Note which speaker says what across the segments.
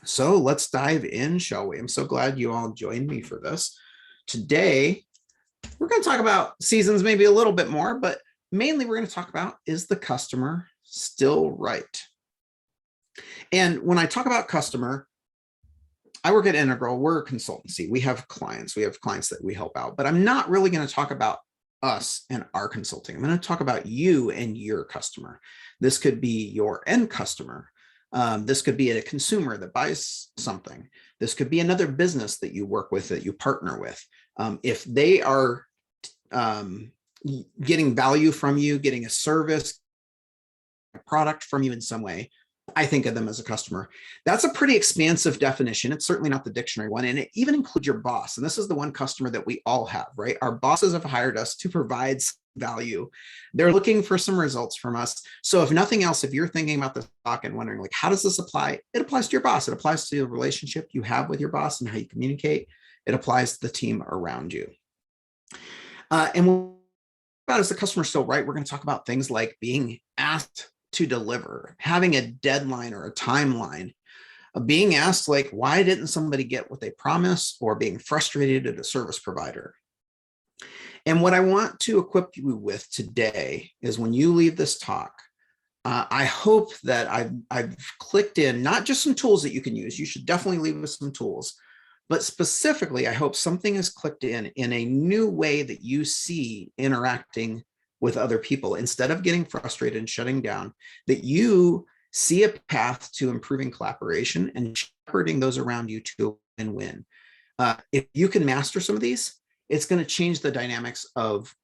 Speaker 1: So let's dive in, shall we? I'm so glad you all joined me for this. Today, we're going to talk about seasons maybe a little bit more, but mainly we're going to talk about, is the customer still right? And when I talk about customer, I work at Integral. We're a consultancy. We have clients that we help out, but I'm not really going to talk about us and our consulting. I'm going to talk about you and your customer. This could be your end customer. This could be a consumer that buys something. This could be another business that you work with, that you partner with. If they are getting value from you, getting a service, a product from you in some way, I think of them as a customer. That's a pretty expansive definition. It's certainly not the dictionary one. And it even includes your boss. And this is the one customer that we all have, right? Our bosses have hired us to provide value. They're looking for some results from us. So if nothing else, if you're thinking about this talk and wondering, like, how does this apply? It applies to your boss. It applies to the relationship you have with your boss and how you communicate. It applies to the team around you. And about, is the customer still right? We're going to talk about things like being asked to deliver, having a deadline or a timeline, being asked, like, why didn't somebody get what they promised, or being frustrated at a service provider. And what I want to equip you with today is, when you leave this talk, I hope that I've clicked in not just some tools that you can use. You should definitely leave with some tools, but specifically, I hope something is clicked in a new way that you see interacting with other people. Instead of getting frustrated and shutting down, that you see a path to improving collaboration and shepherding those around you to win. If you can master some of these, it's going to change the dynamics of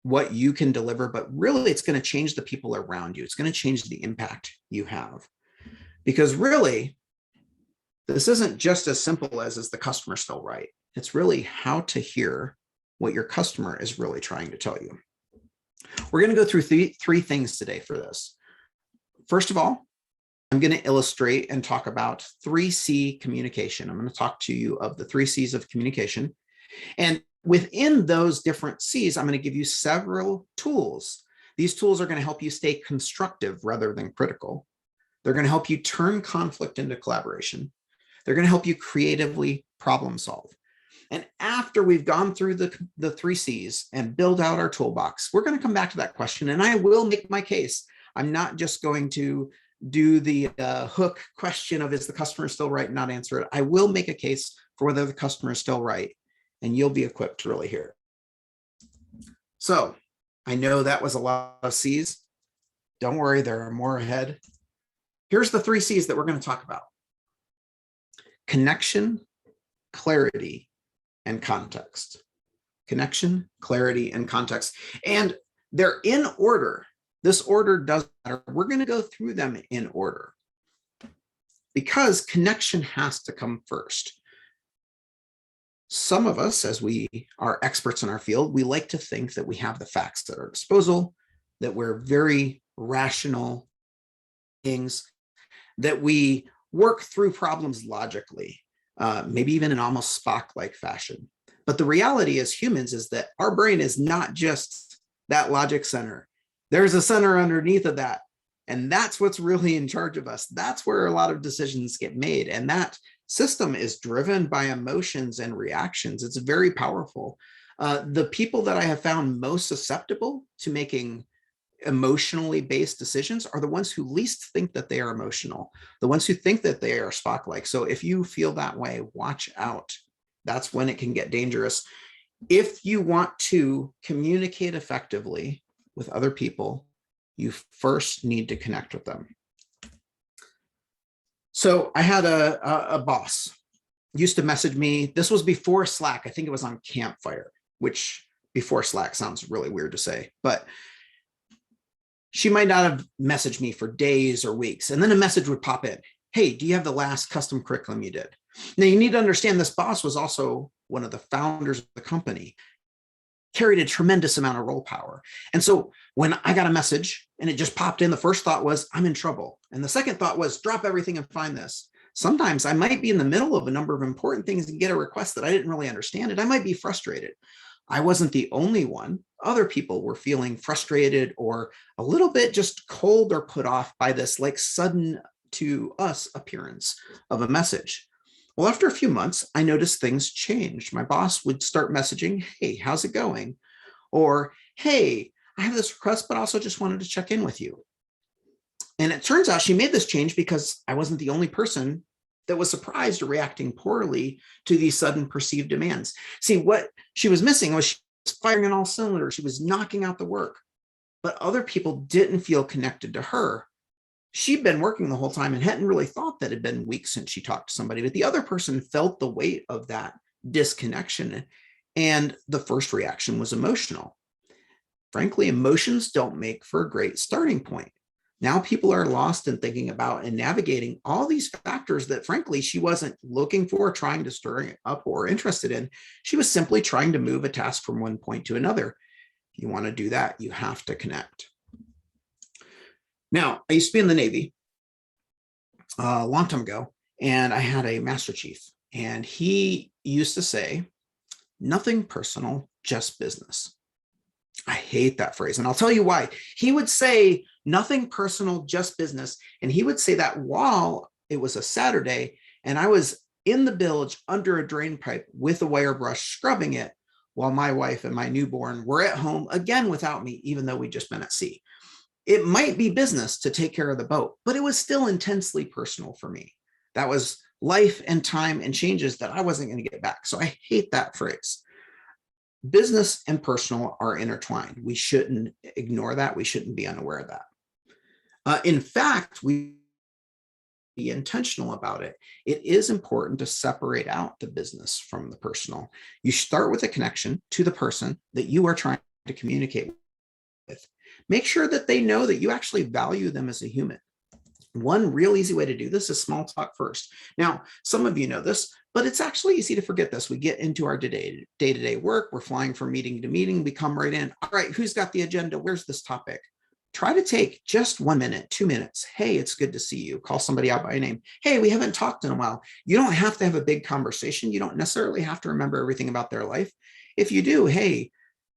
Speaker 1: what you can deliver, but really it's going to change the people around you. It's going to change the impact you have. Because really, this isn't just as simple as, is the customer still right? It's really how to hear what your customer is really trying to tell you. We're going to go through three things today for this. First of all, I'm going to illustrate and talk about 3C communication. I'm going to talk to you of the 3 C's of communication. And within those different C's, I'm going to give you several tools. These tools are going to help you stay constructive rather than critical. They're going to help you turn conflict into collaboration. They're going to help you creatively problem solve. And after we've gone through the 3 C's and build out our toolbox, we're going to come back to that question, and I will make my case. I'm not just going to do the hook question of, is the customer still right, and not answer it. I will make a case for whether the customer is still right, and you'll be equipped to really hear it. So I know that was a lot of C's. Don't worry, there are more ahead. Here's the 3 C's that we're going to talk about: connection, clarity, and context. Connection, clarity, and context. And they're in order. This order doesn't matter. We're going to go through them in order, because connection has to come first. Some of us, as we are experts in our field, we like to think that we have the facts at our disposal, that we're very rational beings, that we work through problems logically, maybe even in almost Spock-like fashion. But the reality as humans is that our brain is not just that logic center. There's a center underneath of that. And that's what's really in charge of us. That's where a lot of decisions get made. And that system is driven by emotions and reactions. It's very powerful. The people that I have found most susceptible to making emotionally based decisions are the ones who least think that they are emotional, the ones who think that they are Spock-like. So if you feel that way, watch out. That's when it can get dangerous. If you want to communicate effectively with other people, you first need to connect with them. So I had a boss used to message me. This was before Slack. I think it was on Campfire, which before Slack sounds really weird to say, but she might not have messaged me for days or weeks. And then a message would pop in. Hey, do you have the last custom curriculum you did? Now, you need to understand, this boss was also one of the founders of the company, carried a tremendous amount of role power. And so when I got a message and it just popped in, the first thought was, I'm in trouble. And the second thought was, drop everything and find this. Sometimes I might be in the middle of a number of important things and get a request that I didn't really understand, and I might be frustrated. I wasn't the only one. Other people were feeling frustrated or a little bit just cold or put off by this like sudden to us appearance of a message. Well, after a few months, I noticed things changed. My boss would start messaging, hey, how's it going? Or, hey, I have this request, but also just wanted to check in with you. And it turns out she made this change because I wasn't the only person that was surprised or reacting poorly to these sudden perceived demands. See, what she was missing was she was firing on all cylinders. She was knocking out the work, but other people didn't feel connected to her. She'd been working the whole time and hadn't really thought that it had been weeks since she talked to somebody, but the other person felt the weight of that disconnection. And the first reaction was emotional. Frankly, emotions don't make for a great starting point. Now people are lost in thinking about and navigating all these factors that, frankly, she wasn't looking for, trying to stir up, or interested in. She was simply trying to move a task from one point to another. If you want to do that, you have to connect. Now, I used to be in the Navy a long time ago, and I had a master chief, and he used to say, nothing personal, just business. I hate that phrase, and I'll tell you why. He would say nothing personal, just business, and he would say that while it was a Saturday and I was in the bilge under a drain pipe with a wire brush scrubbing it, while my wife and my newborn were at home again without me, even though we'd just been at sea. It might be business to take care of the boat, but it was still intensely personal for me. That was life and time and changes that I wasn't going to get back. So I hate that phrase. Business and personal are intertwined. We shouldn't ignore that. We shouldn't be unaware of that. In fact, we be intentional about it. It is important to separate out the business from the personal. You start with a connection to the person that you are trying to communicate with. Make sure that they know that you actually value them as a human. One real easy way to do this is small talk first. Now, some of you know this, but it's actually easy to forget this. We get into our day-to-day work. We're flying from meeting to meeting. We come right in. All right, who's got the agenda? Where's this topic? Try to take just 1 minute, 2 minutes. Hey, it's good to see you. Call somebody out by name. Hey, we haven't talked in a while. You don't have to have a big conversation. You don't necessarily have to remember everything about their life. If you do, hey,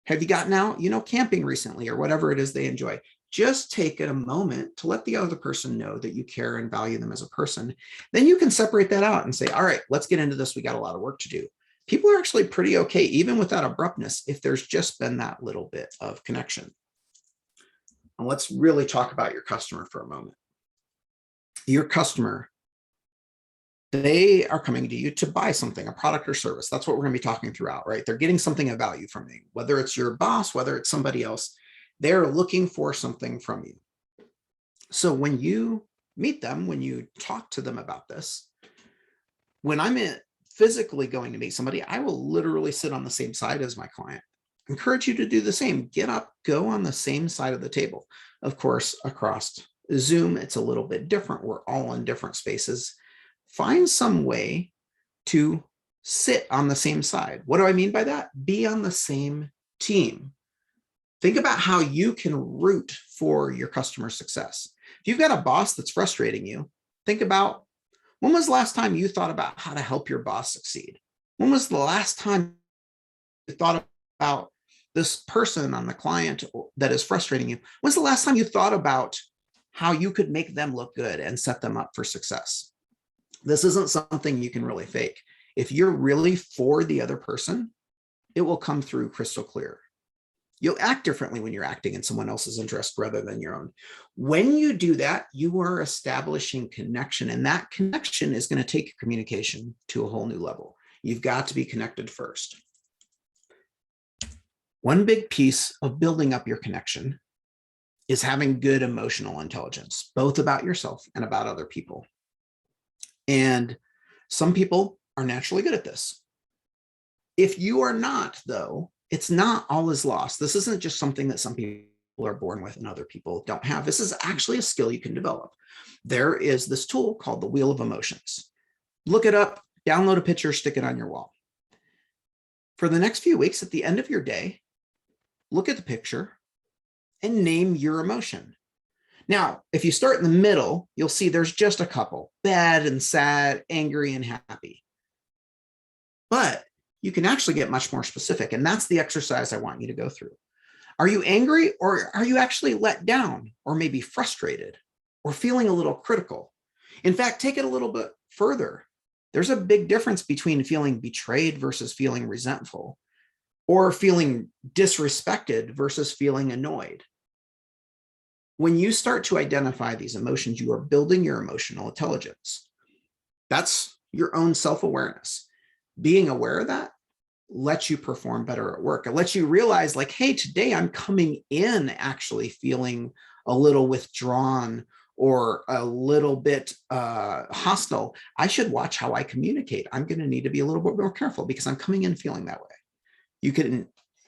Speaker 1: have you gotten out, camping recently, or whatever it is they enjoy? Just take a moment to let the other person know that you care and value them as a person. Then you can separate that out and say, all right, let's get into this. We got a lot of work to do. People are actually pretty okay, even with that abruptness, if there's just been that little bit of connection. And let's really talk about your customer for a moment. Your customer, they are coming to you to buy something, a product or service. That's what we're going to be talking throughout, right? They're getting something of value from you, whether it's your boss, whether it's somebody else. They're looking for something from you. So when you meet them, when you talk to them about this, when I'm physically going to meet somebody, I will literally sit on the same side as my client. Encourage you to do the same. Get up, go on the same side of the table. Of course, across Zoom, it's a little bit different. We're all in different spaces. Find some way to sit on the same side. What do I mean by that? Be on the same team. Think about how you can root for your customer success. If you've got a boss that's frustrating you, think about, when was the last time you thought about how to help your boss succeed? When was the last time you thought about this person on the client that is frustrating you? When's the last time you thought about how you could make them look good and set them up for success? This isn't something you can really fake. If you're really for the other person, it will come through crystal clear. You'll act differently when you're acting in someone else's interest rather than your own. When you do that, you are establishing connection, and that connection is going to take your communication to a whole new level. You've got to be connected first. One big piece of building up your connection is having good emotional intelligence, both about yourself and about other people. And some people are naturally good at this. If you are not, though, it's not all is lost. This isn't just something that some people are born with and other people don't have. This is actually a skill you can develop. There is this tool called the Wheel of Emotions. Look it up, download a picture, stick it on your wall. For the next few weeks, at the end of your day, look at the picture and name your emotion. Now, if you start in the middle, you'll see there's just a couple: bad and sad, angry and happy. But you can actually get much more specific, and that's the exercise I want you to go through. Are you angry, or are you actually let down, or maybe frustrated, or feeling a little critical? In fact, take it a little bit further. There's a big difference between feeling betrayed versus feeling resentful, or feeling disrespected versus feeling annoyed. When you start to identify these emotions, you are building your emotional intelligence. That's your own self-awareness. Being aware of that lets you perform better at work. It lets you realize, like, hey, today I'm coming in actually feeling a little withdrawn or a little bit hostile. I should watch how I communicate. I'm going to need to be a little bit more careful because I'm coming in feeling that way.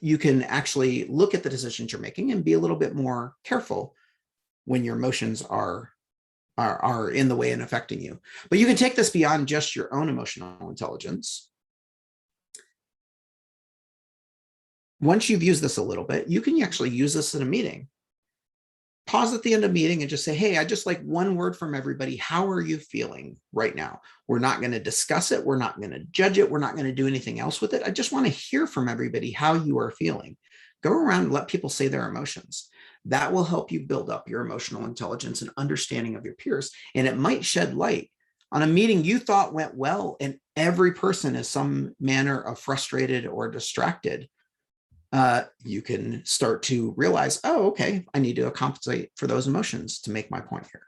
Speaker 1: You can actually look at the decisions you're making and be a little bit more careful when your emotions are in the way and affecting you. But you can take this beyond just your own emotional intelligence. Once you've used this a little bit, you can actually use this in a meeting. Pause at the end of the meeting and just say, hey, I just like one word from everybody. How are you feeling right now? We're not going to discuss it. We're not going to judge it. We're not going to do anything else with it. I just want to hear from everybody how you are feeling. Go around and let people say their emotions. That will help you build up your emotional intelligence and understanding of your peers. And it might shed light on a meeting you thought went well, and every person is some manner of frustrated or distracted. You can start to realize, oh, okay, I need to compensate for those emotions to make my point here.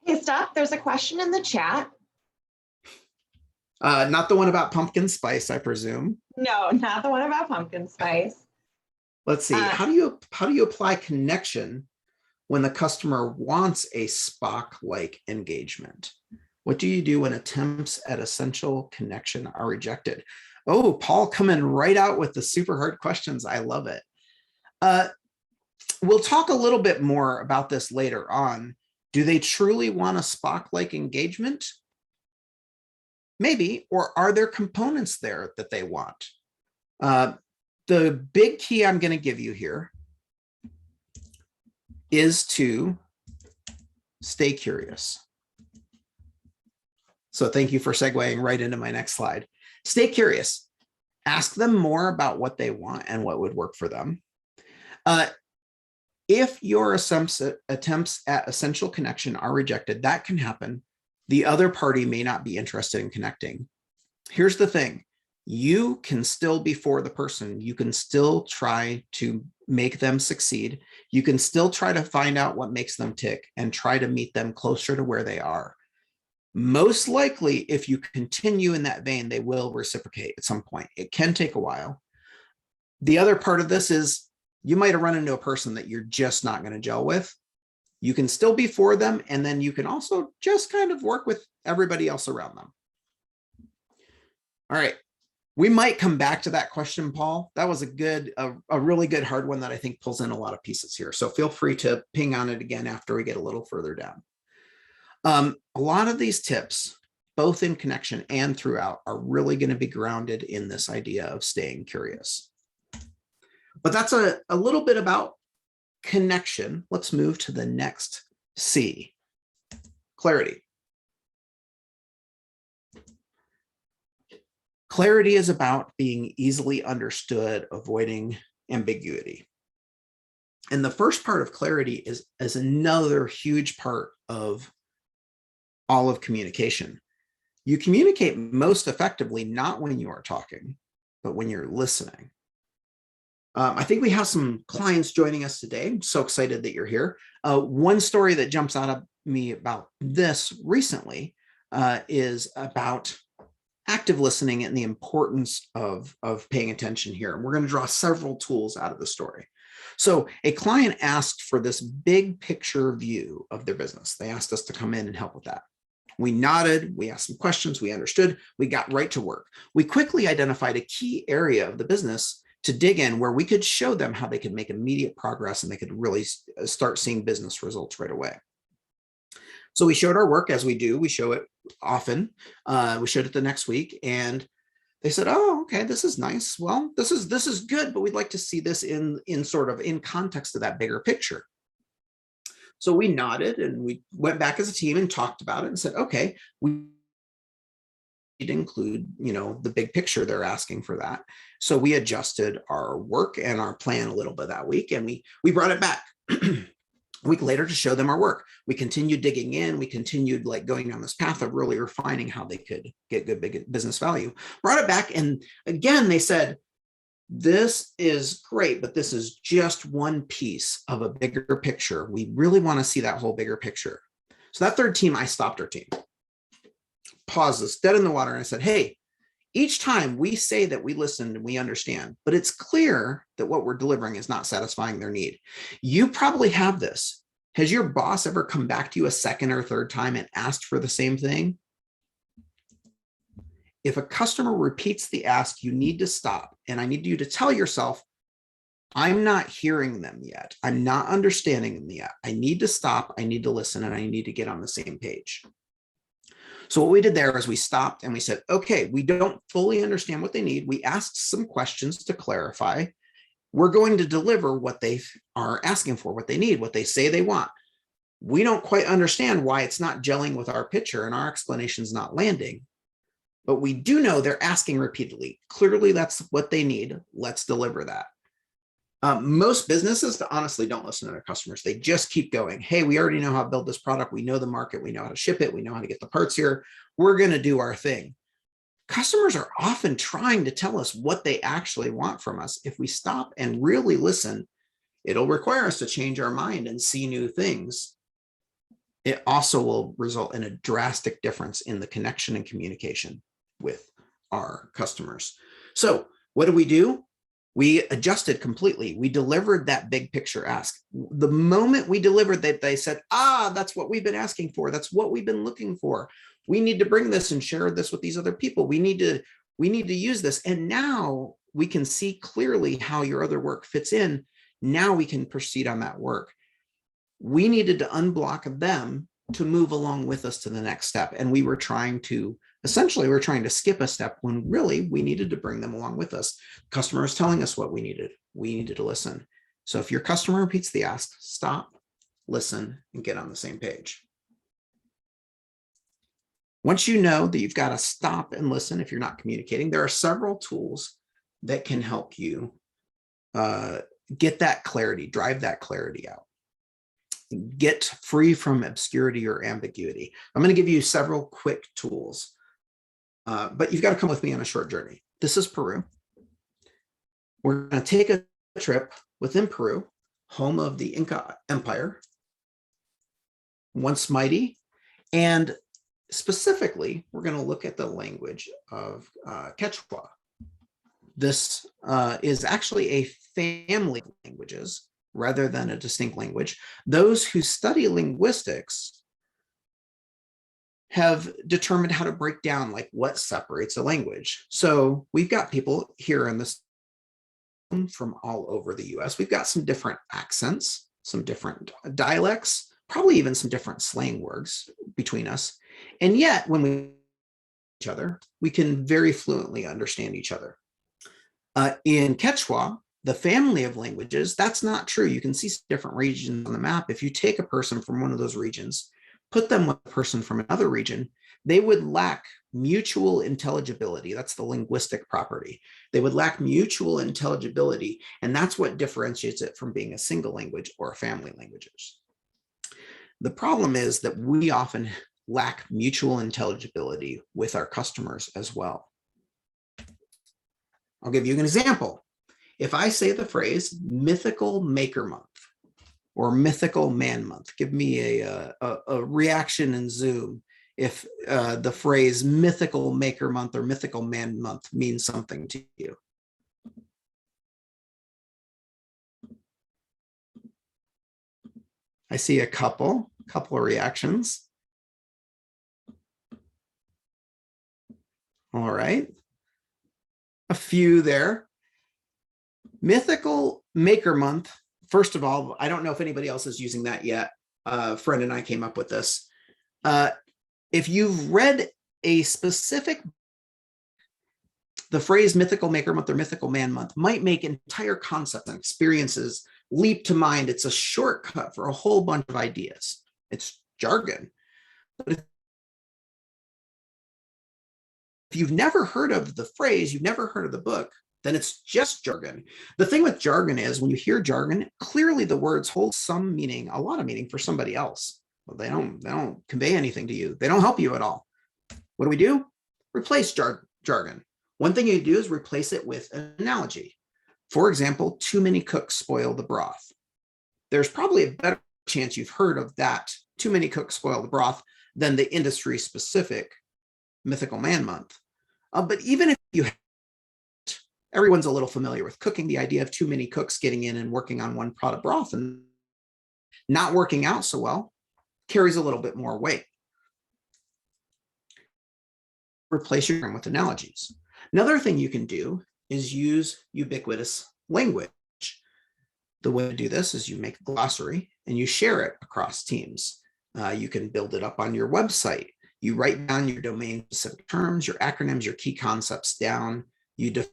Speaker 2: Hey, stop. There's a question in the chat.
Speaker 1: Not the one about pumpkin spice, I presume.
Speaker 2: No, not the one about pumpkin spice.
Speaker 1: Let's see. How do you apply connection when the customer wants a Spock-like engagement? What do you do when attempts at essential connection are rejected? Oh, Paul coming right out with the super hard questions. I love it. We'll talk a little bit more about this later on. Do they truly want a Spock-like engagement? Maybe. Or are there components there that they want? The big key I'm going to give you here is to stay curious. So thank you for segueing right into my next slide. Stay curious. Ask them more about what they want and what would work for them. If your attempts at essential connection are rejected, that can happen. The other party may not be interested in connecting. Here's the thing. You can still be for the person. You can still try to make them succeed. You can still try to find out what makes them tick and try to meet them closer to where they are. Most likely, if you continue in that vein, they will reciprocate at some point. It can take a while. The other part of this is you might have run into a person that you're just not going to gel with. You can still be for them, and then you can also just kind of work with everybody else around them. All right. We might come back to that question, Paul. That was a really good hard one that I think pulls in a lot of pieces here. So feel free to ping on it again after we get a little further down. A lot of these tips, both in connection and throughout, are really going to be grounded in this idea of staying curious. But that's a little bit about connection. Let's move to the next C, clarity. Clarity is about being easily understood, avoiding ambiguity. And the first part of clarity is another huge part of all of communication. You communicate most effectively not when you are talking, but when you're listening. I think we have some clients joining us today. I'm so excited that you're here. One story that jumps out of me about this recently is about active listening and the importance of paying attention here. And we're going to draw several tools out of the story. So a client asked for this big picture view of their business. They asked us to come in and help with that. We nodded, we asked some questions, we understood, we got right to work. We quickly identified a key area of the business to dig in where we could show them how they could make immediate progress and they could really start seeing business results right away. So we showed our work as we do. We show it often. We showed it the next week, and they said, "Oh, okay, this is nice. Well, this is good, but we'd like to see this in sort of in context of that bigger picture." So we nodded and we went back as a team and talked about it and said, "Okay, we need to include, the big picture they're asking for that." So we adjusted our work and our plan a little bit that week, and we brought it back. A week later to show them our work. We continued digging in. We continued like going down this path of really refining how they could get good big business value. Brought it back. And again, they said, this is great, but this is just one piece of a bigger picture. We really want to see that whole bigger picture. So that third team, I stopped our team, paused this dead in the water. And I said, hey, each time we say that we listened and we understand, but it's clear that what we're delivering is not satisfying their need. You probably have this. Has your boss ever come back to you a second or third time and asked for the same thing? If a customer repeats the ask, you need to stop. And I need you to tell yourself, I'm not hearing them yet. I'm not understanding them yet. I need to stop. I need to listen, and I need to get on the same page. So what we did there is we stopped and we said, okay, we don't fully understand what they need. We asked some questions to clarify. We're going to deliver what they are asking for, what they need, what they say they want. We don't quite understand why it's not gelling with our picture and our explanation's not landing. But we do know they're asking repeatedly. Clearly, that's what they need. Let's deliver that. Most businesses honestly don't listen to their customers. They just keep going. Hey, we already know how to build this product. We know the market. We know how to ship it. We know how to get the parts here. We're going to do our thing. Customers are often trying to tell us what they actually want from us. If we stop and really listen, it'll require us to change our mind and see new things. It also will result in a drastic difference in the connection and communication with our customers. So what do? We adjusted completely. We delivered that big picture ask. The moment we delivered that, they said, that's what we've been asking for. That's what we've been looking for. We need to bring this and share this with these other people. We need to use this. And now we can see clearly how your other work fits in. Now we can proceed on that work. We needed to unblock them to move along with us to the next step. And we were trying to skip a step when really we needed to bring them along with us. Customer is telling us what we needed. We needed to listen. So if your customer repeats the ask, stop, listen, and get on the same page. Once you know that you've got to stop and listen if you're not communicating, there are several tools that can help you get that clarity, drive that clarity out. Get free from obscurity or ambiguity. I'm going to give you several quick tools, but you've got to come with me on a short journey. This is Peru. We're going to take a trip within Peru, home of the Inca Empire, once mighty, and specifically, we're going to look at the language of Quechua. This is actually a family of languages rather than a distinct language. Those who study linguistics have determined how to break down like what separates a language. So we've got people here in this from all over the US. We've got some different accents, some different dialects, probably even some different slang words between us. And yet when we each other, we can very fluently understand each other. In Quechua, the family of languages, that's not true. You can see different regions on the map. If you take a person from one of those regions, put them with a person from another region, they would lack mutual intelligibility. That's the linguistic property. They would lack mutual intelligibility, and that's what differentiates it from being a single language or family languages. The problem is that we often lack mutual intelligibility with our customers as well. I'll give you an example. If I say the phrase mythical maker month or mythical man month, give me a reaction in Zoom if the phrase mythical maker month or mythical man month means something to you. I see a couple of reactions. All right. A few there. Mythical Maker Month. First of all, I don't know if anybody else is using that yet. A friend and I came up with this. If you've read a specific, the phrase Mythical Maker Month or Mythical Man Month might make entire concepts and experiences leap to mind. It's a shortcut for a whole bunch of ideas. It's jargon. But if you've never heard of the phrase, you've never heard of the book, then it's just jargon. The thing with jargon is when you hear jargon, clearly the words hold some meaning, a lot of meaning for somebody else. But they don't convey anything to you. They don't help you at all. What do? Replace jargon. One thing you do is replace it with an analogy. For example, too many cooks spoil the broth. There's probably a better chance you've heard of that, too many cooks spoil the broth, than the industry specific Mythical Man Month. But even if you everyone's a little familiar with cooking, the idea of too many cooks getting in and working on one pot of broth and not working out so well carries a little bit more weight. Replace your term with analogies. Another thing you can do is use ubiquitous language. The way to do this is you make a glossary and you share it across teams. You can build it up on your website. You write down your domain specific terms, your acronyms, your key concepts down. You define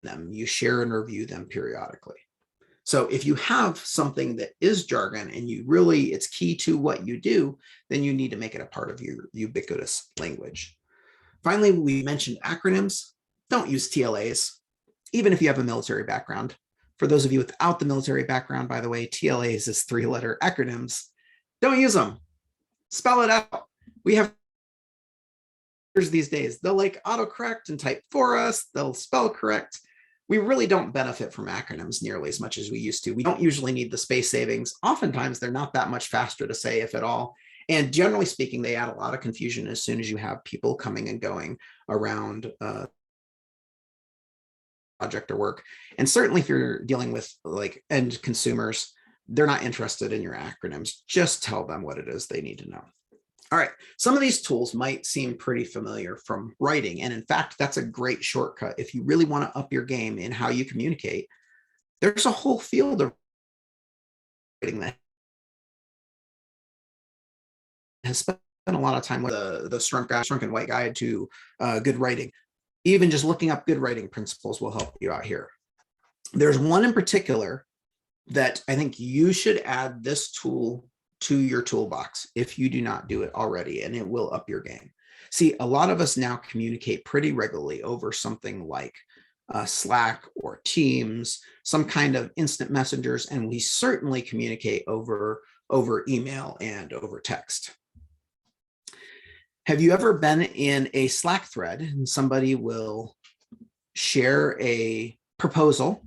Speaker 1: them, you share and review them periodically. So if you have something that is jargon and it's key to what you do, then you need to make it a part of your ubiquitous language. Finally, we mentioned acronyms. Don't use TLAs, even if you have a military background. For those of you without the military background, by the way, TLAs is 3-letter acronyms. Don't use them. Spell it out. We have these days. They'll autocorrect and type for us. They'll spell correct. We really don't benefit from acronyms nearly as much as we used to. We don't usually need the space savings. Oftentimes, they're not that much faster to say, if at all. And generally speaking, they add a lot of confusion as soon as you have people coming and going around project or work. And certainly if you're dealing with end consumers, they're not interested in your acronyms. Just tell them what it is they need to know. All right, some of these tools might seem pretty familiar from writing. And in fact, that's a great shortcut. If you really want to up your game in how you communicate, there's a whole field of writing that has spent a lot of time with the Shrunken White Guide to Good Writing. Even just looking up good writing principles will help you out here. There's one in particular that I think you should add this tool to your toolbox if you do not do it already, and it will up your game. See, a lot of us now communicate pretty regularly over something like Slack or Teams, some kind of instant messengers, and we certainly communicate over email and over text. Have you ever been in a Slack thread and somebody will share a proposal?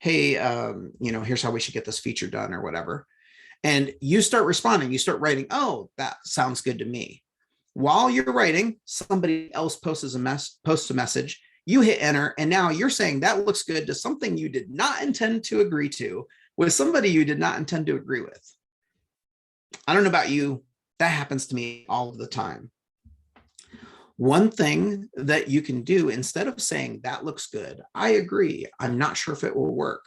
Speaker 1: Hey, here's how we should get this feature done or whatever. And you start responding, you start writing, oh, that sounds good to me. While you're writing, somebody else posts a message, you hit enter, and now you're saying that looks good to something you did not intend to agree to with somebody you did not intend to agree with. I don't know about you, that happens to me all the time. One thing that you can do, instead of saying that looks good, I agree, I'm not sure if it will work.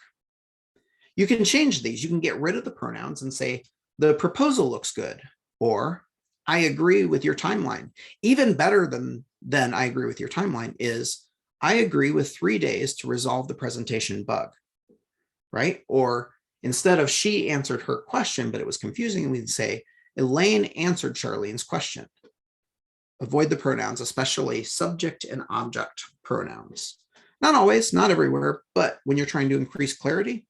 Speaker 1: You can change these. You can get rid of the pronouns and say, the proposal looks good, or I agree with your timeline. Even better than I agree with your timeline is, I agree with 3 days to resolve the presentation bug, right? Or instead of she answered her question, but it was confusing, we'd say, Elaine answered Charlene's question. Avoid the pronouns, especially subject and object pronouns. Not always, not everywhere, but when you're trying to increase clarity,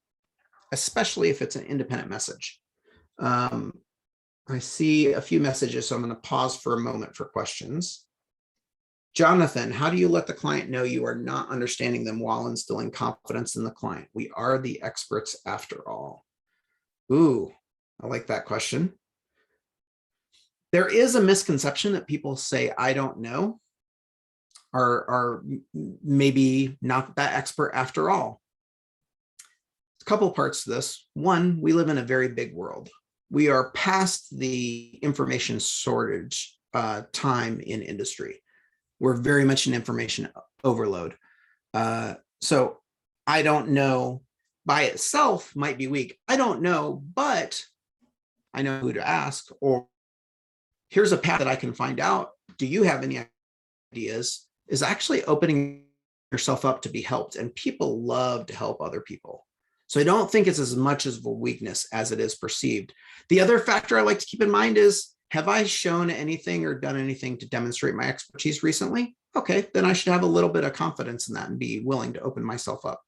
Speaker 1: especially if it's an independent message. I see a few messages, so I'm going to pause for a moment for questions. Jonathan, how do you let the client know you are not understanding them while instilling confidence in the client? We are the experts after all. Ooh, I like that question. There is a misconception that people say, I don't know, are maybe not that expert after all. A couple parts to this. One, we live in a very big world. We are past the information shortage time in industry. We're very much in information overload. So I don't know by itself might be weak. I don't know, but I know who to ask, or here's a path that I can find out. Do you have any ideas? Is actually opening yourself up to be helped. And people love to help other people. So I don't think it's as much of a weakness as it is perceived. The other factor I like to keep in mind is Have I shown anything or done anything to demonstrate my expertise recently? Okay, then I should have a little bit of confidence in that and be willing to open myself up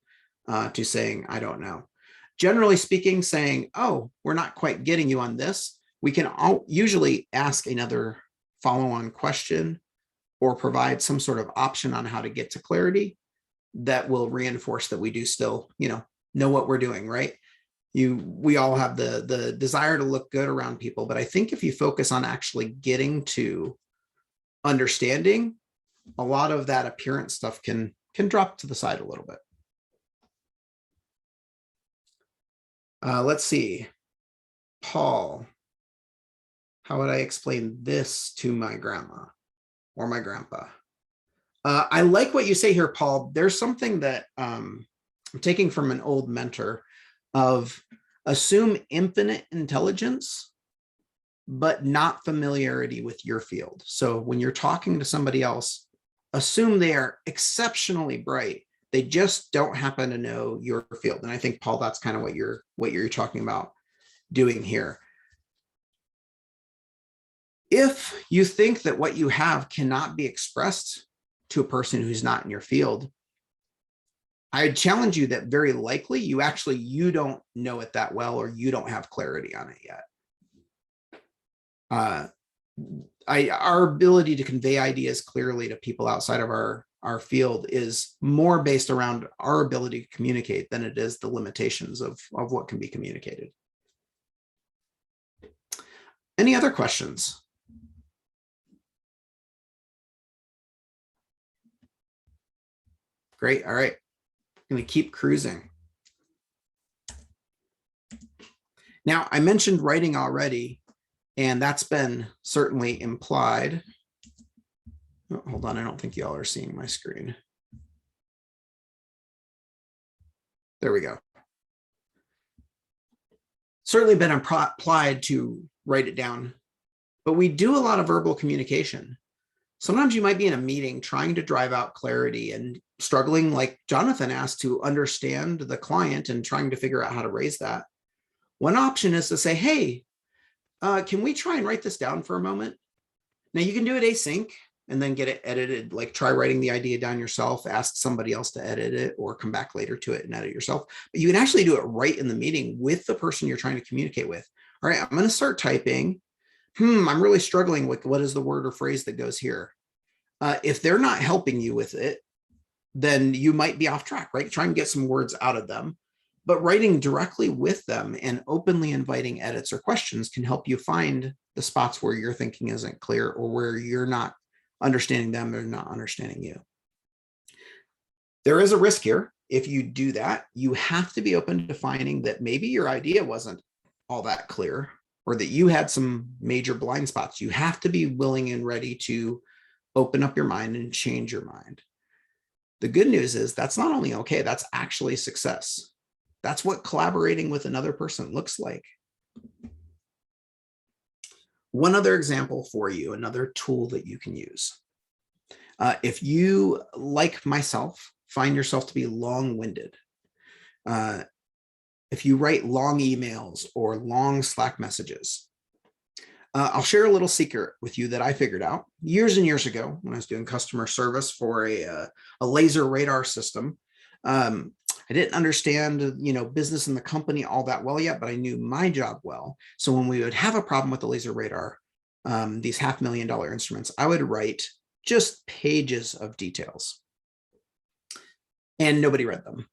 Speaker 1: to saying, I don't know. Generally speaking, saying, oh, we're not quite getting you on this, we can usually ask another follow-on question or provide some sort of option on how to get to clarity that will reinforce that we do still, know what we're doing, right? We all have the desire to look good around people, but I think if you focus on actually getting to understanding, a lot of that appearance stuff can drop to the side a little bit. Let's see. Paul, how would I explain this to my grandma or my grandpa? I like what you say here, Paul. There's something that I'm taking from an old mentor of assume infinite intelligence, but not familiarity with your field. So when you're talking to somebody else, assume they are exceptionally bright. They just don't happen to know your field. And I think, Paul, that's kind of what you're talking about doing here. If you think that what you have cannot be expressed to a person who's not in your field, I challenge you that very likely you don't know it that well, or you don't have clarity on it yet. Our ability to convey ideas clearly to people outside of our field is more based around our ability to communicate than it is the limitations of what can be communicated. Any other questions? Great. All right. I'm going to keep cruising. Now, I mentioned writing already, and that's been certainly implied. Oh, hold on. I don't think y'all are seeing my screen. There we go. Certainly been applied to write it down, but we do a lot of verbal communication. Sometimes you might be in a meeting trying to drive out clarity and struggling, like Jonathan asked, to understand the client and trying to figure out how to raise that. One option is to say, hey, can we try and write this down for a moment? Now you can do it async and then get it edited, like try writing the idea down yourself, ask somebody else to edit it, or come back later to it and edit yourself. But you can actually do it right in the meeting with the person you're trying to communicate with. All right, I'm going to start typing. I'm really struggling with what is the word or phrase that goes here. If they're not helping you with it, then you might be off track, right? Try and get some words out of them. But writing directly with them and openly inviting edits or questions can help you find the spots where your thinking isn't clear, or where you're not understanding them or not understanding you. There is a risk here. If you do that, you have to be open to finding that maybe your idea wasn't all that clear, or that you had some major blind spots. You have to be willing and ready to open up your mind and change your mind. The good news is that's not only okay, that's actually success. That's what collaborating with another person looks like. One other example for you, another tool that you can use. If you, like myself, find yourself to be long-winded, if you write long emails or long Slack messages, I'll share a little secret with you that I figured out years and years ago when I was doing customer service for a laser radar system. I didn't understand, business in the company all that well yet, but I knew my job well. So when we would have a problem with the laser radar, these $500,000 instruments, I would write just pages of details, and nobody read them.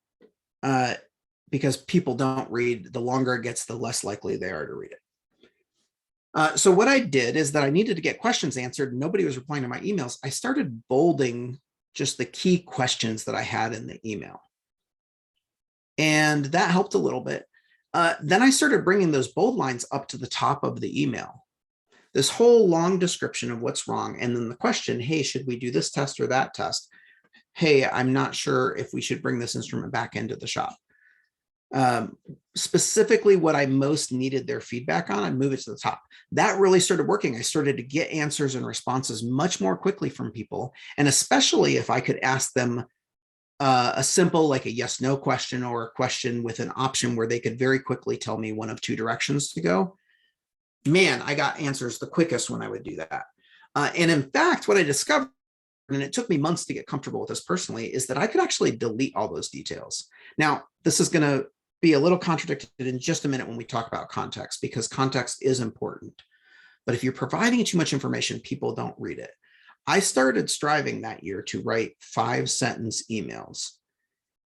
Speaker 1: Because people don't read. The longer it gets, the less likely they are to read it. So what I did is that I needed to get questions answered. Nobody was replying to my emails. I started bolding just the key questions that I had in the email. And that helped a little bit. Then I started bringing those bold lines up to the top of the email. This whole long description of what's wrong. And then the question, hey, should we do this test or that test? Hey, I'm not sure if we should bring this instrument back into the shop. Specifically what I most needed their feedback on, I'd move it to the top. That really started working. I started to get answers and responses much more quickly from people. And especially if I could ask them a simple, like a yes, no question, or a question with an option where they could very quickly tell me one of two directions to go. man, I got answers the quickest when I would do that. And in fact, what I discovered, and it took me months to get comfortable with this personally, is that I could actually delete all those details. Now, this is going to be a little contradicted in just a minute when we talk about context, because context is important. But if you're providing too much information, people don't read it. I started striving that year to write 5-sentence emails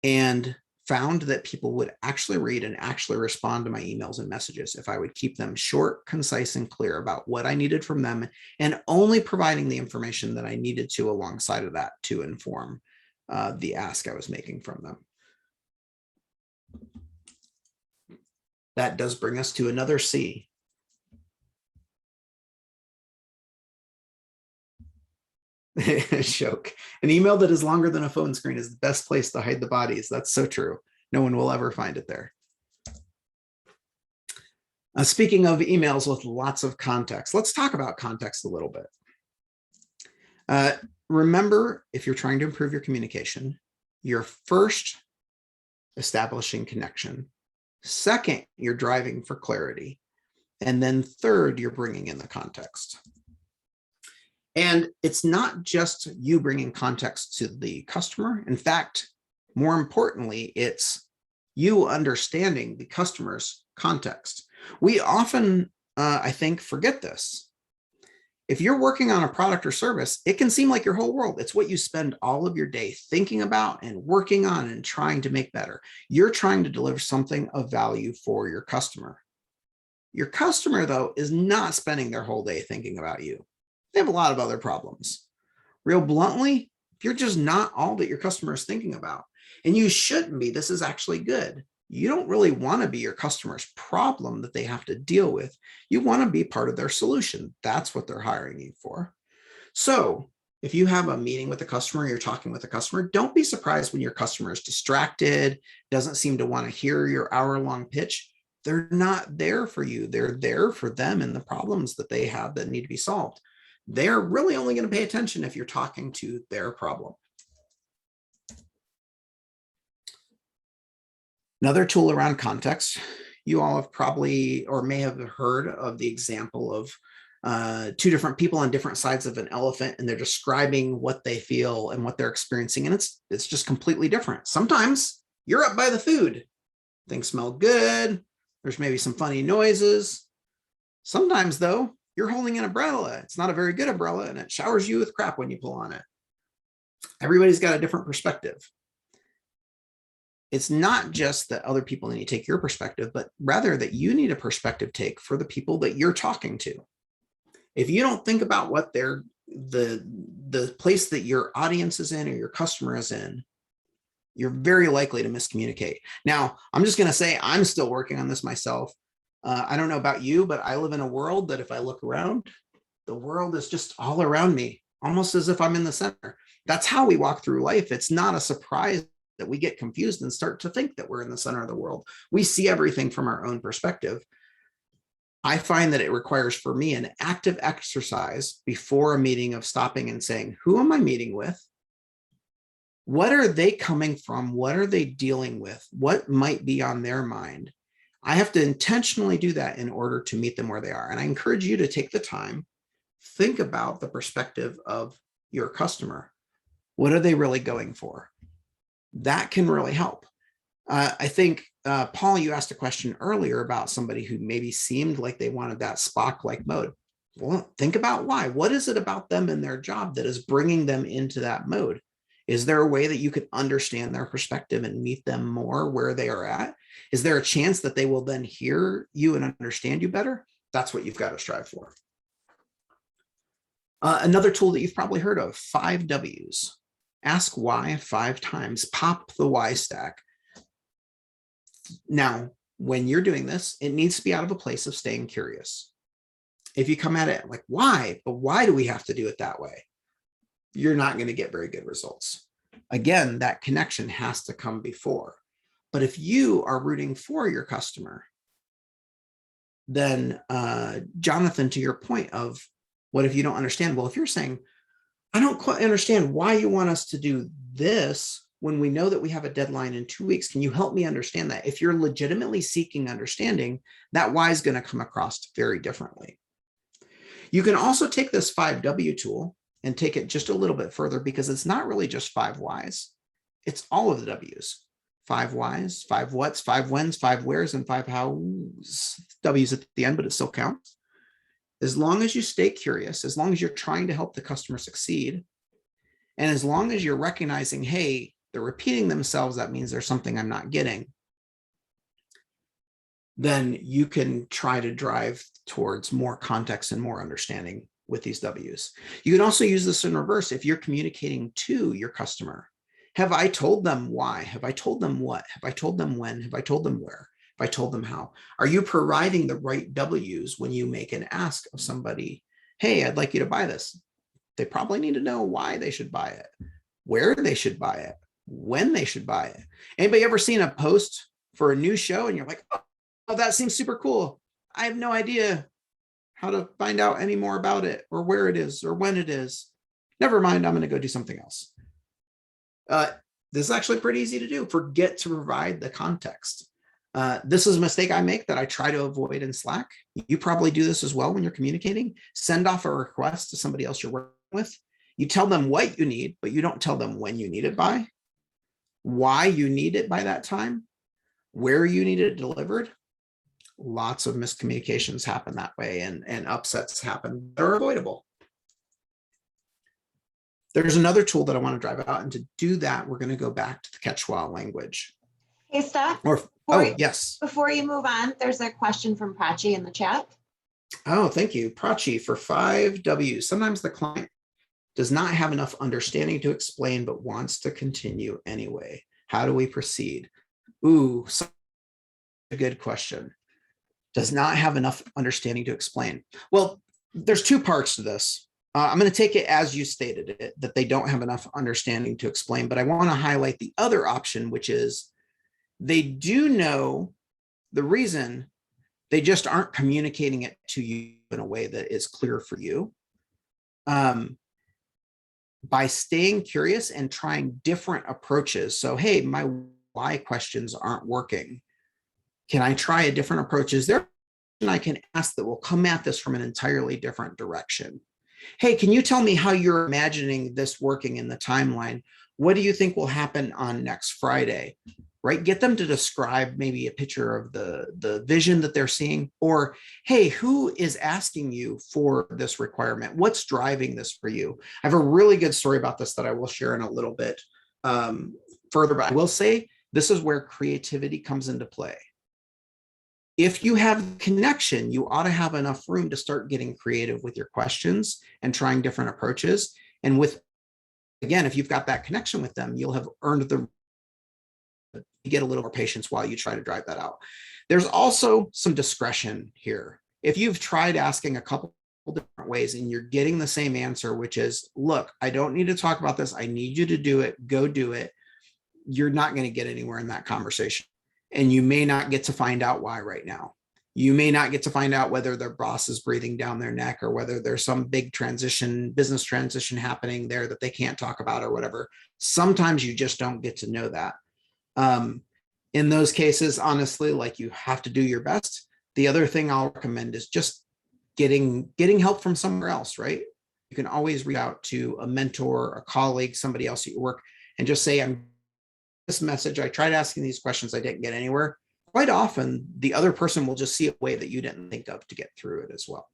Speaker 1: and found that people would actually read and actually respond to my emails and messages if I would keep them short, concise, and clear about what I needed from them, and only providing the information that I needed to alongside of that to inform the ask I was making from them. That does bring us to another C. Joke. An email that is longer than a phone screen is the best place to hide the bodies. That's so true. No one will ever find it there. Speaking of emails with lots of context, let's talk about context a little bit. Remember, if you're trying to improve your communication, you're first establishing connection. Second, you're driving for clarity. And then third, you're bringing in the context. And it's not just you bringing context to the customer. In fact, more importantly, it's you understanding the customer's context. We often, I think, forget this. If you're working on a product or service, it can seem like your whole world. It's what you spend all of your day thinking about and working on and trying to make better. You're trying to deliver something of value for your customer. Your customer, though, is not spending their whole day thinking about you. They have a lot of other problems. Real bluntly, you're just not all that your customer is thinking about. And you shouldn't be. This is actually good. You don't really want to be your customer's problem that they have to deal with. You want to be part of their solution. That's what they're hiring you for. So if you have a meeting with a customer, you're talking with a customer, don't be surprised when your customer is distracted, doesn't seem to want to hear your hour-long pitch. They're not there for you. They're there for them and the problems that they have that need to be solved. They're really only going to pay attention if you're talking to their problem. Another tool around context, you all have probably or may have heard of the example of two different people on different sides of an elephant, and they're describing what they feel and what they're experiencing, and it's just completely different. Sometimes you're up by the food. Things smell good. There's maybe some funny noises. Sometimes, though, you're holding an umbrella. It's not a very good umbrella, and it showers you with crap when you pull on it. Everybody's got a different perspective. It's not just that other people need to take your perspective, but rather that you need a perspective take for the people that you're talking to. If you don't think about what the place that your audience is in or your customer is in, you're very likely to miscommunicate. Now, I'm just going to say I'm still working on this myself. I don't know about you, but I live in a world that if I look around, the world is just all around me, almost as if I'm in the center. That's how we walk through life. It's not a surprise that we get confused and start to think that we're in the center of the world. We see everything from our own perspective. I find that it requires for me an active exercise before a meeting of stopping and saying, who am I meeting with? What are they coming from? What are they dealing with? What might be on their mind? I have to intentionally do that in order to meet them where they are. And I encourage you to take the time, think about the perspective of your customer. What are they really going for? That can really help. I think, Paul, you asked a question earlier about somebody who maybe seemed like they wanted that Spock-like mode. Well, think about why. What is it about them and their job that is bringing them into that mode? Is there a way that you could understand their perspective and meet them more where they are at? Is there a chance that they will then hear you and understand you better? That's what you've got to strive for. Another tool that you've probably heard of, 5 W's. Ask why 5 times, pop the why stack. Now, when you're doing this, it needs to be out of a place of staying curious. If you come at it like, why? But why do we have to do it that way? You're not going to get very good results. Again, that connection has to come before. But if you are rooting for your customer, then Jonathan, to your point of what if you don't understand? Well, if you're saying, I don't quite understand why you want us to do this, when we know that we have a deadline in 2 weeks, can you help me understand that? If you're legitimately seeking understanding, that why is going to come across very differently. You can also take this 5W tool and take it just a little bit further, because it's not really just 5 whys. It's all of the W's. 5 whys, 5 whats, 5 whens, 5 wheres, and 5 hows. W's at the end, but it still counts. As long as you stay curious, as long as you're trying to help the customer succeed, and as long as you're recognizing, hey, they're repeating themselves, that means there's something I'm not getting, then you can try to drive towards more context and more understanding with these W's. You can also use this in reverse. If you're communicating to your customer, have I told them why? Have I told them what? Have I told them when? Have I told them where? Have I told them how? Are you providing the right W's when you make an ask of somebody? Hey, I'd like you to buy this. They probably need to know why they should buy it, where they should buy it, when they should buy it. Anybody ever seen a post for a new show and you're like, oh, that seems super cool. I have no idea how to find out any more about it, or where it is, or when it is. Never mind, I'm going to go do something else. This is actually pretty easy to do. Forget to provide the context. This is a mistake I make that I try to avoid in Slack. You probably do this as well when you're communicating. Send off a request to somebody else you're working with. You tell them what you need, but you don't tell them when you need it by, why you need it by that time, where you need it delivered. Lots of miscommunications happen that way, and upsets happen that are avoidable. There's another tool that I want to drive out, and to do that, we're going to go back to the Quechua language.
Speaker 2: Hey, Steph.
Speaker 1: Yes.
Speaker 2: Before you move on, there's a question from Prachi in the chat.
Speaker 1: Oh, thank you. Prachi, for 5W, sometimes the client does not have enough understanding to explain, but wants to continue anyway. How do we proceed? Ooh, such a good question. Does not have enough understanding to explain. Well, there's two parts to this. I'm going to take it as you stated it, that they don't have enough understanding to explain, but I want to highlight the other option, which is they do know the reason, they just aren't communicating it to you in a way that is clear for you. By staying curious and trying different approaches. So, hey, my why questions aren't working. Can I try a different approach? Is there something I can ask that will come at this from an entirely different direction? Hey, can you tell me how you're imagining this working in the timeline? What do you think will happen on next Friday? Right? Get them to describe maybe a picture of the vision that they're seeing, or, hey, who is asking you for this requirement? What's driving this for you? I have a really good story about this that I will share in a little bit further, but I will say this is where creativity comes into play. If you have connection, you ought to have enough room to start getting creative with your questions and trying different approaches. And again, if you've got that connection with them, you'll have earned you get a little more patience while you try to drive that out. There's also some discretion here. If you've tried asking a couple different ways and you're getting the same answer, which is, look, I don't need to talk about this. I need you to do it. Go do it. You're not going to get anywhere in that conversation. And you may not get to find out why right now. You may not get to find out whether their boss is breathing down their neck, or whether there's some big business transition happening there that they can't talk about, or whatever. Sometimes you just don't get to know that. In those cases, honestly, like, you have to do your best. The other thing I'll recommend is just getting help from somewhere else, right? You can always reach out to a mentor, a colleague, somebody else at your work, and just say, I'm this message. I tried asking these questions. I didn't get anywhere. Quite often, the other person will just see a way that you didn't think of to get through it as well.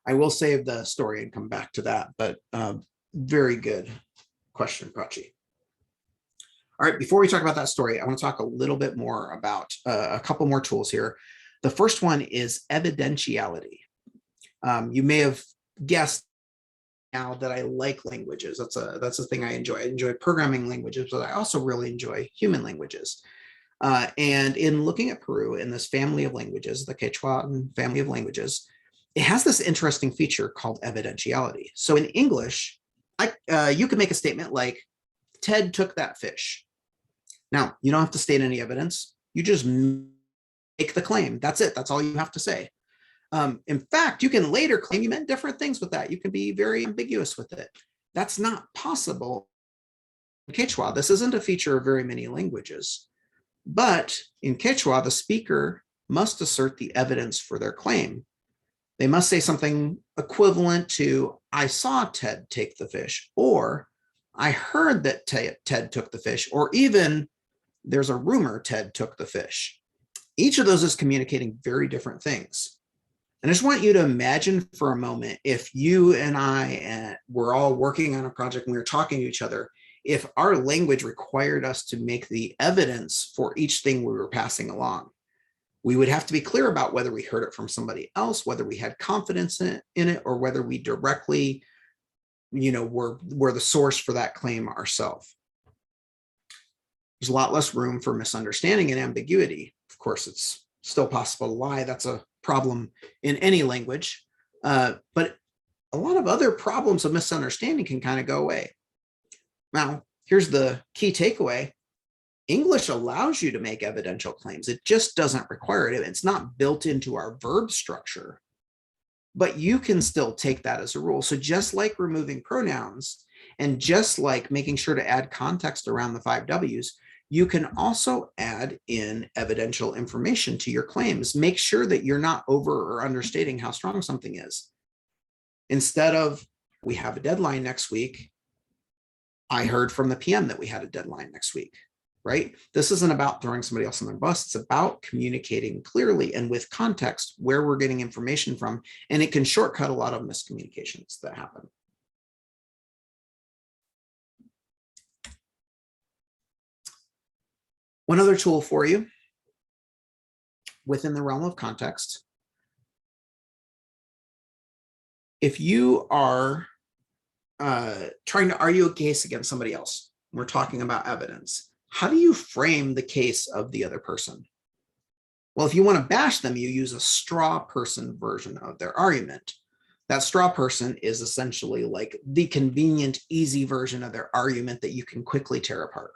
Speaker 1: I will save the story and come back to that, but very good question, Prachi. All right, before we talk about that story, I want to talk a little bit more about a couple more tools here. The first one is evidentiality. You may have guessed now that I like languages. That's a thing I enjoy. I enjoy programming languages, but I also really enjoy human languages. And in looking at Peru in this family of languages, the Quechua family of languages, it has this interesting feature called evidentiality. So in English, you can make a statement like, Ted took that fish. Now, you don't have to state any evidence. You just make the claim. That's it. That's all you have to say. In fact, you can later claim you meant different things with that. You can be very ambiguous with it. That's not possible Quechua. This isn't a feature of very many languages, but in Quechua, the speaker must assert the evidence for their claim. They must say something equivalent to, I saw Ted take the fish, or I heard that Ted took the fish, or even there's a rumor Ted took the fish. Each of those is communicating very different things. And I just want you to imagine for a moment, if you and I were all working on a project and we were talking to each other, if our language required us to make the evidence for each thing we were passing along. We would have to be clear about whether we heard it from somebody else, whether we had confidence in it, or whether we directly, were the source for that claim ourselves. There's a lot less room for misunderstanding and ambiguity. Of course, it's still possible to lie. That's a problem in any language. But a lot of other problems of misunderstanding can kind of go away. Now, here's the key takeaway. English allows you to make evidential claims. It just doesn't require it. It's not built into our verb structure, but you can still take that as a rule. So just like removing pronouns and just like making sure to add context around the 5 W's, you can also add in evidential information to your claims. Make sure that you're not over or understating how strong something is. Instead of, we have a deadline next week, I heard from the PM that we had a deadline next week. Right? This isn't about throwing somebody else on their bus. It's about communicating clearly and with context where we're getting information from, and it can shortcut a lot of miscommunications that happen. One other tool for you within the realm of context. If you are trying to argue a case against somebody else, we're talking about evidence. How do you frame the case of the other person? Well, if you want to bash them, you use a straw person version of their argument. That straw person is essentially like the convenient, easy version of their argument that you can quickly tear apart.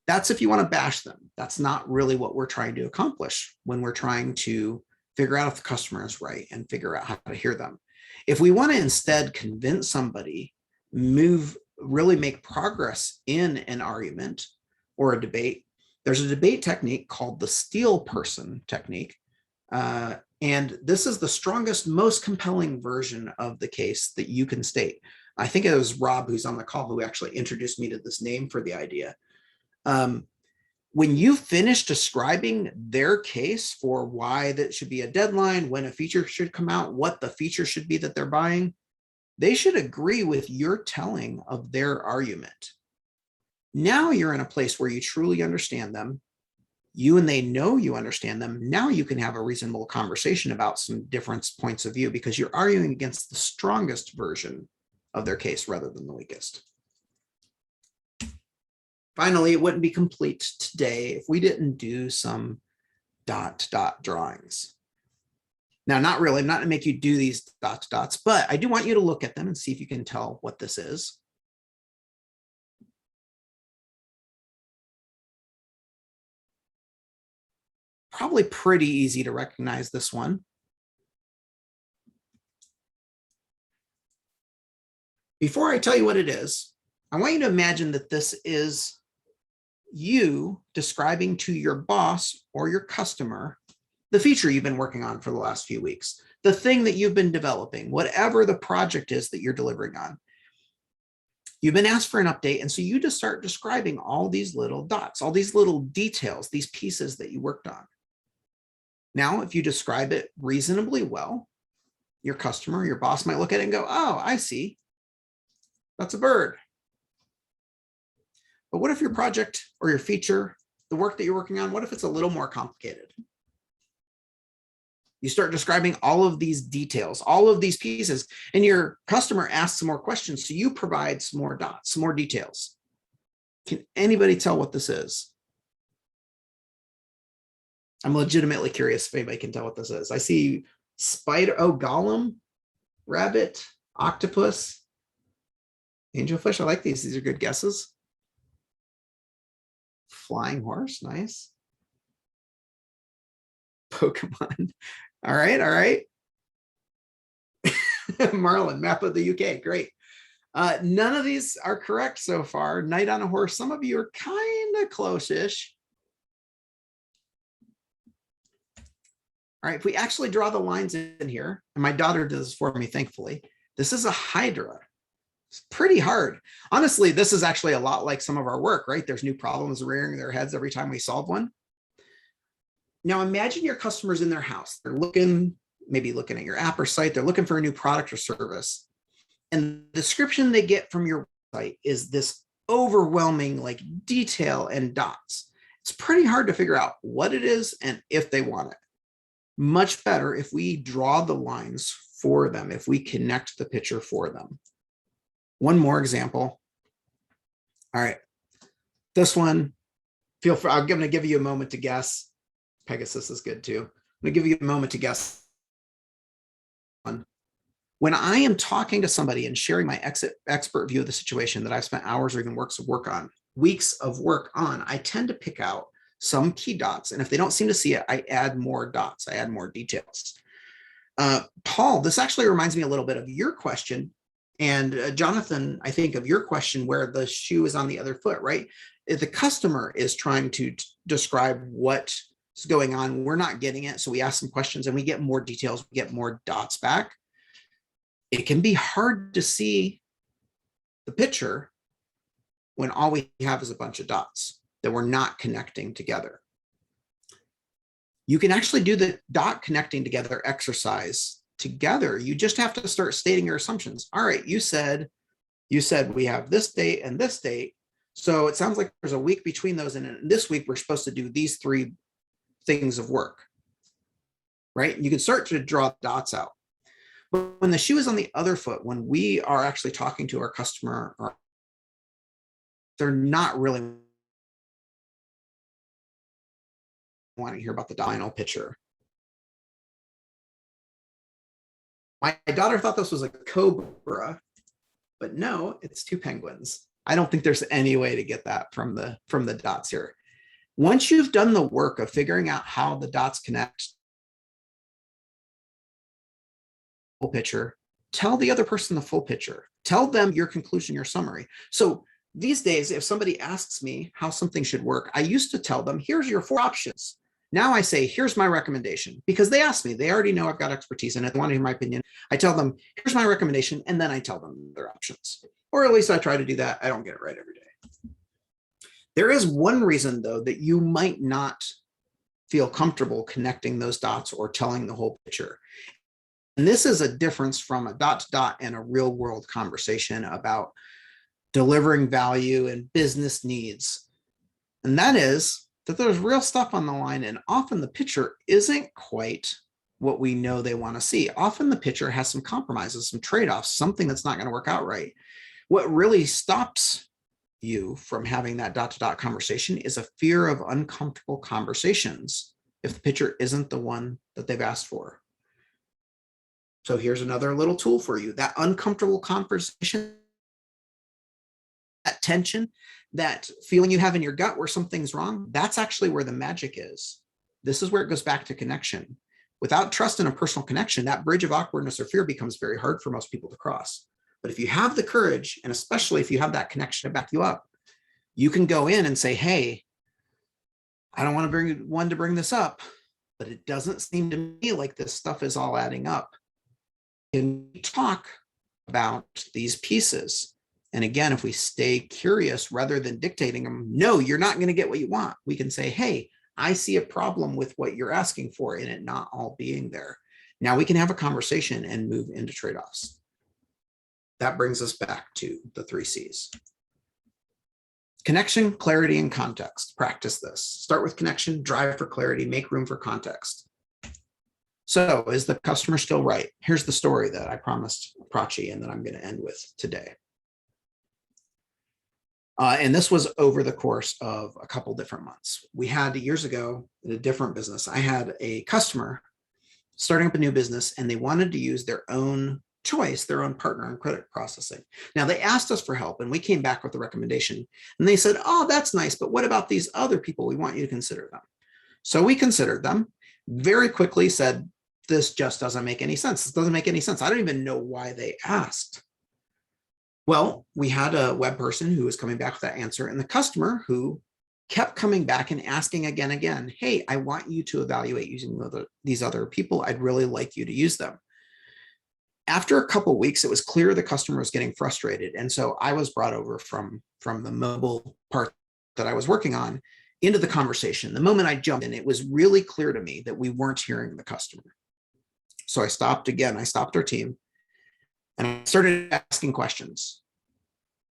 Speaker 1: That's if you want to bash them. That's not really what we're trying to accomplish when we're trying to figure out if the customer is right and figure out how to hear them. If we want to instead convince somebody, really make progress in an argument or a debate, there's a debate technique called the steel person technique. And this is the strongest, most compelling version of the case that you can state. I think it was Rob, who's on the call, who actually introduced me to this name for the idea. When you finish describing their case for why that should be a deadline, when a feature should come out, what the feature should be that they're buying, they should agree with your telling of their argument. Now you're in a place where you truly understand them. You and they know you understand them. Now you can have a reasonable conversation about some different points of view because you're arguing against the strongest version of their case rather than the weakest. Finally, it wouldn't be complete today if we didn't do some dot drawings. Now, not really, I'm not gonna make you do these dots, but I do want you to look at them and see if you can tell what this is. Probably pretty easy to recognize this one. Before I tell you what it is, I want you to imagine that this is you describing to your boss or your customer the feature you've been working on for the last few weeks, the thing that you've been developing, whatever the project is that you're delivering on. You've been asked for an update, and so you just start describing all these little dots, all these little details, these pieces that you worked on. Now, if you describe it reasonably well, your customer, your boss might look at it and go, oh, I see. That's a bird. But what if your project or your feature, the work that you're working on, what if it's a little more complicated? You start describing all of these details, all of these pieces, and your customer asks some more questions. So you provide some more dots, some more details. Can anybody tell what this is? I'm legitimately curious if anybody can tell what this is. I see spider, oh, golem, rabbit, octopus, angelfish. I like these. These are good guesses. Flying horse, nice. Pokemon. All right, all right. Marlin, map of the UK, great. None of these are correct so far. Knight on a horse. Some of you are kind of close-ish. All right, if we actually draw the lines in here, and my daughter does this for me, thankfully, this is a hydra. It's pretty hard. Honestly, this is actually a lot like some of our work, right? There's new problems rearing their heads every time we solve one. Now imagine your customers in their house. They're maybe looking at your app or site. They're looking for a new product or service. And the description they get from your site is this overwhelming like detail and dots. It's pretty hard to figure out what it is and if they want it. Much better if we draw the lines for them, if we connect the picture for them. One more example. All right, this one, feel free, I'm going to give you a moment to guess. Pegasus is good too. I'm going to give you a moment to guess. When I am talking to somebody and sharing my expert view of the situation that I've spent hours or even weeks of work on, I tend to pick out some key dots. And if they don't seem to see it, I add more dots. I add more details. Paul, this actually reminds me a little bit of your question. And Jonathan, I think of your question where the shoe is on the other foot, right? If the customer is trying to describe what's going on, we're not getting it. So we ask some questions and we get more details, we get more dots back. It can be hard to see the picture when all we have is a bunch of dots that we're not connecting together. You can actually do the dot connecting together exercise together. You just have to start stating your assumptions. All right, you said we have this date and this date. So it sounds like there's a week between those. And this week, we're supposed to do these 3 things of work, right? You can start to draw dots out. But when the shoe is on the other foot, when we are actually talking to our customer, they're not really wanting to hear about the final picture. My daughter thought this was a cobra, but no, it's 2 penguins. I don't think there's any way to get that from the dots here. Once you've done the work of figuring out how the dots connect, full picture, tell the other person the full picture. Tell them your conclusion, your summary. So these days, if somebody asks me how something should work, I used to tell them, here's your 4 options. Now I say, here's my recommendation, because they asked me, they already know I've got expertise in it. They want to hear my opinion. I tell them, here's my recommendation, and then I tell them their options. Or at least I try to do that. I don't get it right every day. There is one reason, though, that you might not feel comfortable connecting those dots or telling the whole picture. And this is a difference from a dot to dot and a real world conversation about delivering value and business needs. And that is that there's real stuff on the line, and often the picture isn't quite what we know they want to see. Often the picture has some compromises, some trade-offs, something that's not going to work out right. What really stops you from having that dot to dot conversation is a fear of uncomfortable conversations if the picture isn't the one that they've asked for. So here's another little tool for you. That uncomfortable conversation, that tension, that feeling you have in your gut where something's wrong, that's actually where the magic is. This is where it goes back to connection. Without trust and a personal connection, that bridge of awkwardness or fear becomes very hard for most people to cross. But if you have the courage, and especially if you have that connection to back you up, you can go in and say, hey, I don't want to bring this up, but it doesn't seem to me like this stuff is all adding up. Can we talk about these pieces? And again, if we stay curious rather than dictating them, no, you're not going to get what you want. We can say, hey, I see a problem with what you're asking for and it not all being there. Now we can have a conversation and move into trade-offs. That brings us back to the 3 C's. Connection, clarity, and context. Practice this. Start with connection, drive for clarity, make room for context. So is the customer still right? Here's the story that I promised Prachi and that I'm going to end with today. And this was over the course of a couple different months. We had years ago in a different business, I had a customer starting up a new business and they wanted to use their own choice, their own partner in credit processing. Now they asked us for help and we came back with a recommendation and they said, oh, that's nice, but what about these other people? We want you to consider them. So we considered them, very quickly said, this just doesn't make any sense. This doesn't make any sense. I don't even know why they asked. Well, we had a web person who was coming back with that answer, and the customer who kept coming back and asking again, hey, I want you to evaluate using these other people. I'd really like you to use them. After a couple of weeks, it was clear the customer was getting frustrated. And so I was brought over from the mobile part that I was working on into the conversation. The moment I jumped in, it was really clear to me that we weren't hearing the customer. So I stopped our team, and I started asking questions.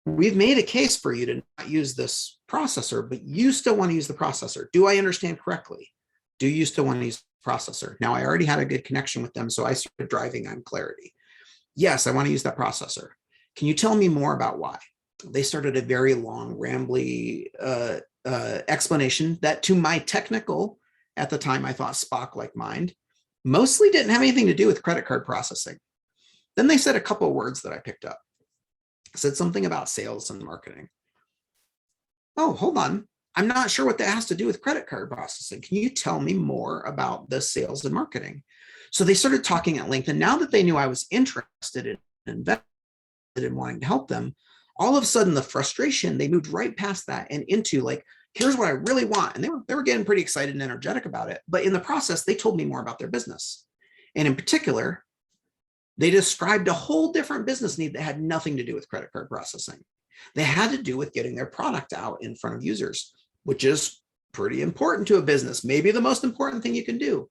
Speaker 1: We've made a case for you to not use this processor, but you still want to use the processor. Do I understand correctly? Do you still want to use the processor? Now, I already had a good connection with them, so I started driving on clarity. Yes, I want to use that processor. Can you tell me more about why? They started a very long, rambly explanation that, to my technical, at the time I thought Spock-like mind, mostly didn't have anything to do with credit card processing. Then they said a couple of words that I picked up. Said something about sales and marketing. Oh, hold on. I'm not sure what that has to do with credit card processing. Can you tell me more about the sales and marketing? So they started talking at length. And now that they knew I was interested in invested in wanting to help them, all of a sudden the frustration, they moved right past that and into like, here's what I really want. And they were getting pretty excited and energetic about it. But in the process, they told me more about their business. And in particular, they described a whole different business need that had nothing to do with credit card processing. They had to do with getting their product out in front of users, which is pretty important to a business, maybe the most important thing you can do.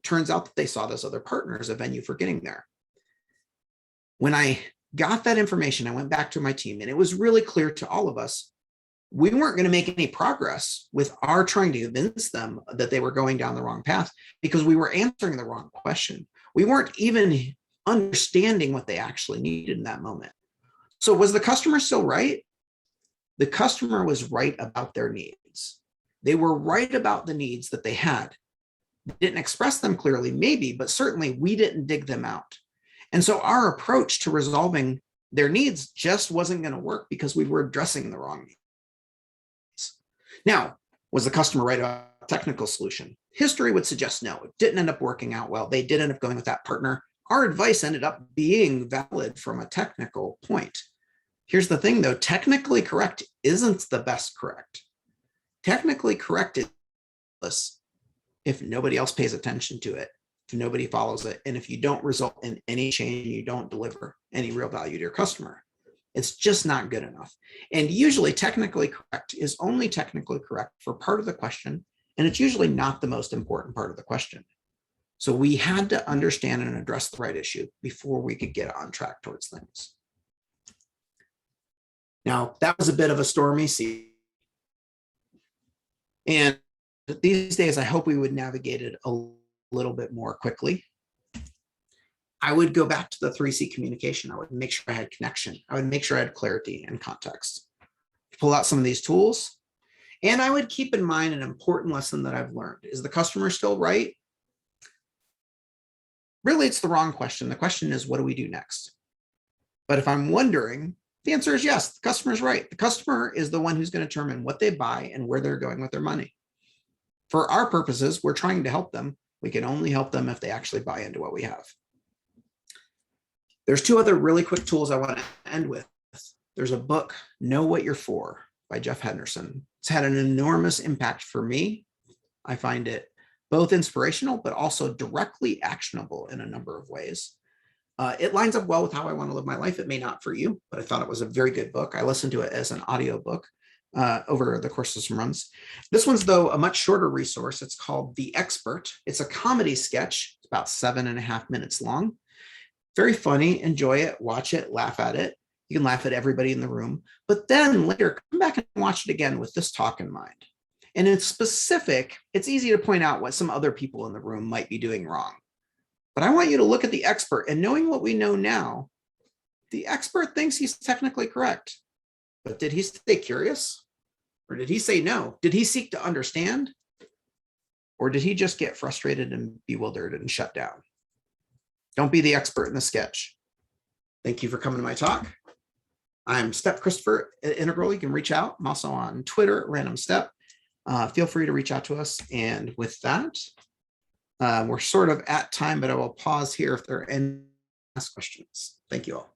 Speaker 1: Turns out that they saw those other partners a venue for getting there. When I got that information, I went back to my team, and it was really clear to all of us, we weren't going to make any progress with our trying to convince them that they were going down the wrong path because we were answering the wrong question. We weren't even understanding what they actually needed in that moment. So was the customer still right? The customer was right about their needs. They were right about the needs that they had. They didn't express them clearly, maybe, but certainly we didn't dig them out. And so our approach to resolving their needs just wasn't going to work because we were addressing the wrong needs. Now, was the customer right about a technical solution? History would suggest no. It didn't end up working out well. They did end up going with that partner. Our advice ended up being valid from a technical point. Here's the thing, though. Technically correct isn't the best correct. Technically correct is if nobody else pays attention to it, if nobody follows it, and if you don't result in any change, you don't deliver any real value to your customer. It's just not good enough. And usually technically correct is only technically correct for part of the question, and it's usually not the most important part of the question. So we had to understand and address the right issue before we could get on track towards things. Now, that was a bit of a stormy sea. And these days, I hope we would navigate it a little bit more quickly. I would go back to the 3C communication. I would make sure I had connection. I would make sure I had clarity and context. Pull out some of these tools. And I would keep in mind an important lesson that I've learned. Is the customer still right? Really, it's the wrong question. The question is, what do we do next? But if I'm wondering, the answer is yes, the customer's right. The customer is the one who's going to determine what they buy and where they're going with their money. For our purposes, we're trying to help them. We can only help them if they actually buy into what we have. There's two other really quick tools I want to end with. There's a book, Know What You're For, by Jeff Henderson. It's had an enormous impact for me. I find it both inspirational, but also directly actionable in a number of ways. It lines up well with how I want to live my life. It may not for you, but I thought it was a very good book. I listened to it as an audio book over the course of some months. This one's, though, a much shorter resource. It's called The Expert. It's a comedy sketch. It's about 7.5 minutes long. Very funny. Enjoy it, watch it, laugh at it. You can laugh at everybody in the room, but then later come back and watch it again with this talk in mind. And in specific, it's easy to point out what some other people in the room might be doing wrong. But I want you to look at the expert, and knowing what we know now, the expert thinks he's technically correct. But did he stay curious? Or did he say no? Did he seek to understand? Or did he just get frustrated and bewildered and shut down? Don't be the expert in the sketch. Thank you for coming to my talk. I'm Step Christopher at Integral. You can reach out. I'm also on Twitter at Random Step. Feel free to reach out to us. And with that, we're sort of at time, but I will pause here if there are any last questions. Thank you all.